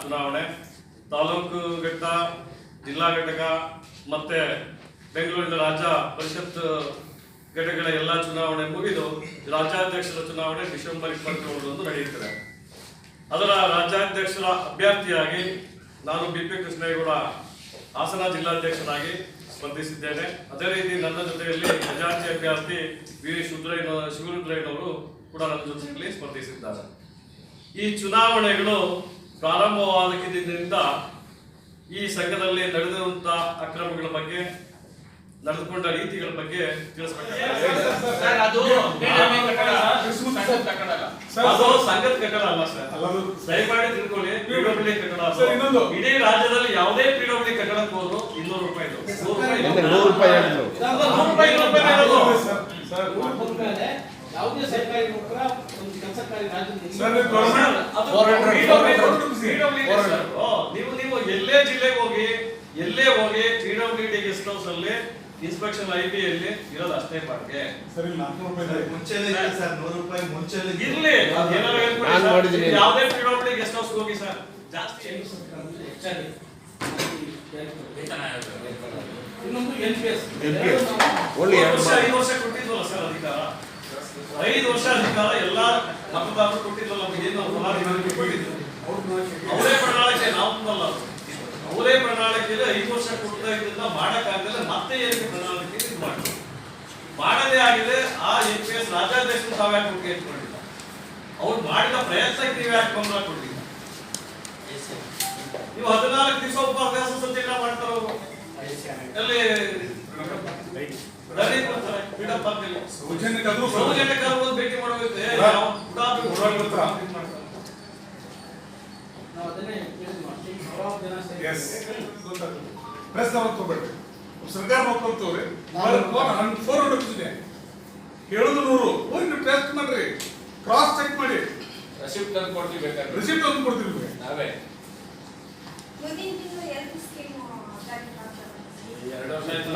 ಚುನಾವಣೆ, ತಾಲೂಕು ಘಟ್ಟ, ಜಿಲ್ಲಾ ಘಟಕ ಮತ್ತೆ ಬೆಂಗಳೂರಿನ ರಾಜ್ಯ ಪರಿಷತ್ ಘಟಕಗಳ ಎಲ್ಲ ಚುನಾವಣೆ ಮುಗಿದು ರಾಜ್ಯಾಧ್ಯಕ್ಷರ ಚುನಾವಣೆ ಡಿಸೆಂಬರ್ 27ರಂದು ನಡೆಯುತ್ತದೆ. ಅದರ ರಾಜ್ಯಾಧ್ಯಕ್ಷರ ಅಭ್ಯರ್ಥಿಯಾಗಿ ನಾನು BP ಕೃಷ್ಣೇಗೌಡ ಹಾಸನ ಜಿಲ್ಲಾಧ್ಯಕ್ಷರಾಗಿ ಸ್ಪರ್ಧಿಸಿದ್ದೇನೆ. ಅದೇ ರೀತಿ ನನ್ನ ಜೊತೆಯಲ್ಲಿ ಖಜಾಂಚಿ ಅಭ್ಯರ್ಥಿ ಶಿವರುದ್ರಯ್ಯನವರು ಕೂಡ ನನ್ನ ಜೊತೆಯಲ್ಲಿ ಸ್ಪರ್ಧಿಸಿದ್ದಾರೆ. ಈ ಚುನಾವಣೆಗಳು ಪ್ರಾರಂಭವಾದಕ್ಕಿಂತ ಈ ಸಂಘದಲ್ಲಿ ನಡೆದಿರುವಂತಹ ಅಕ್ರಮಗಳ ಬಗ್ಗೆ, ನಡೆದುಕೊಂಡ ರೀತಿಗಳ ಬಗ್ಗೆ ತಿಳಿಸಬೇಕಾಗಿದೆ. ಅದು ಸಂಘದ ಕಟ್ಟಡ ಅಲ್ಲ ಸರ್, ದಯಮಾಡಿ ತಿಳ್ಕೊಳ್ಳಿ. PWD ಕಟ್ಟಡ ಇಡೀ ರಾಜ್ಯದಲ್ಲಿ ಯಾವುದೇ PWD ಕಟ್ಟಡಕ್ಕೆ ಹೋದ್ರು 200 ರೂಪಾಯಿ ಯಾವುದೇ ಸರ್ಕಾರಿ ನೌಕರ ಒಂದು ಕೆಲಸಕ್ಕಾಗಿ ನೀವು ಎಲ್ಲೇ ಜಿಲ್ಲೆಗೆ ಹೋಗಿ ಎಲ್ಲೇ ಹೋಗಿ PWD ಗೆಸ್ಟ್ ಹೌಸ್ ಅಲ್ಲಿ ಇನ್ಸ್ಪೆಕ್ಷನ್ IP ಅಲ್ಲಿ ಇರೋದು ಅಷ್ಟೇ ಬಾಡಿಗೆ. ಇರ್ಲಿ ಯಾವುದೇ PWD ಗೆಸ್ಟ್ ಹೌಸ್ ಹೋಗಿ ಸರ್, ಜಾಸ್ತಿ ಇನ್ನೊಂದು NPS 5 ವರ್ಷ ಕೊಟ್ಟಿದ್ವಲ್ಲ ಸರ್ ಅಧಿಕಾರ, 5 ವರ್ಷ ಅಧಿಕಾರ ಎಲ್ಲ ಮತದಾರರು ಕೊಟ್ಟಿದ್ವಲ್ಲ. ಅವರೇ ಪ್ರಣಾಳಿಕೆ, ನಾವು ತುಂಬಲ್ಲ, ಅವರೇ ಪ್ರಣಾಳಿಕೆಯಲ್ಲಿ 5 ವರ್ಷ ಕೊಡ್ತಾ ಇದ್ರಿಂದ ಮಾಡಕ್ಕಾಗಲಿಲ್ಲ. ಮತ್ತೆ ಏನಕ್ಕೆ ಪ್ರಣಾಳಿಕೆ ಇದು ಮಾಡಿ ಮಾಡದೇ ಆಗಿದೆ. ಆ NPS ರಾಜ್ಯಾಧ್ಯಕ್ಷರು ತಾವ್ಯಾಕೆ ಕೊಟ್ಟಿಗೆ ಇಟ್ಕೊಂಡಿಲ್ಲ, ಅವ್ರು ಮಾಡಿದ ಪ್ರಯತ್ನಕ್ಕೆ ನೀವು ಯಾಕೆ ಗಮನ ಕೊಟ್ಟಿಲ್ಲ? ನೀವು 14 ದಿವಸ ಉಪನ್ಯಾಸ ಸತ್ಯಾಗ್ರಹ ಮಾಡ್ತಾರೋ ಎಲ್ಲಿ ಸೌಜನ್ಯಕ್ಕಾದ್ರು ಭೇಟಿ ಮಾಡಬೇಕು. ಸರ್ಕಾರ ನೋಡ್ಕೊಂತವ್ರಿ ಹೇಳುದು 100 ಹೋಗಿ ನೀವು ಟೆಸ್ಟ್ ಮಾಡ್ರಿ, ಕ್ರಾಸ್ ಚೆಕ್ ಮಾಡಿ, ರಿಸಿಪ್ಟ್ ತಂದು ಕೊಡ್ತೀವಿ. ಬೇಕಾದ್ರೆ ರಿಸಿಪ್ಟ್ ತಂದು ಕೊಡ್ತೀವಿ ನಾವೇ.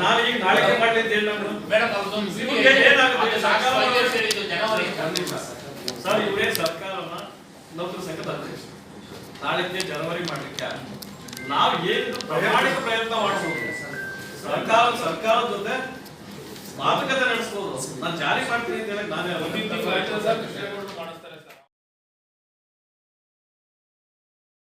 ನಾಳೆ ಮಾಡ್ಲಿದ್ದೇನೆ ಸರ್. ಇವರೇ ಸರ್ಕಾರನ ನೌಕರ ಸಂಘದ ಅಧ್ಯಕ್ಷ, ನಾಳೆಗೆ ಜನವರಿ ಮಾಡ್ಲಿಕ್ಕೆ ನಾವು ಏನು ಪ್ರಾಮಾಣಿಕ ಪ್ರಯತ್ನ ಮಾಡಬಹುದು. ಸರ್ಕಾರದ ಜೊತೆ ಮಾತುಕತೆ ನಡೆಸಬಹುದು. ನಾನು ಜಾರಿ ಮಾಡ್ತೀನಿ ಅಂತ ಹೇಳಕ್ ನಾನೇ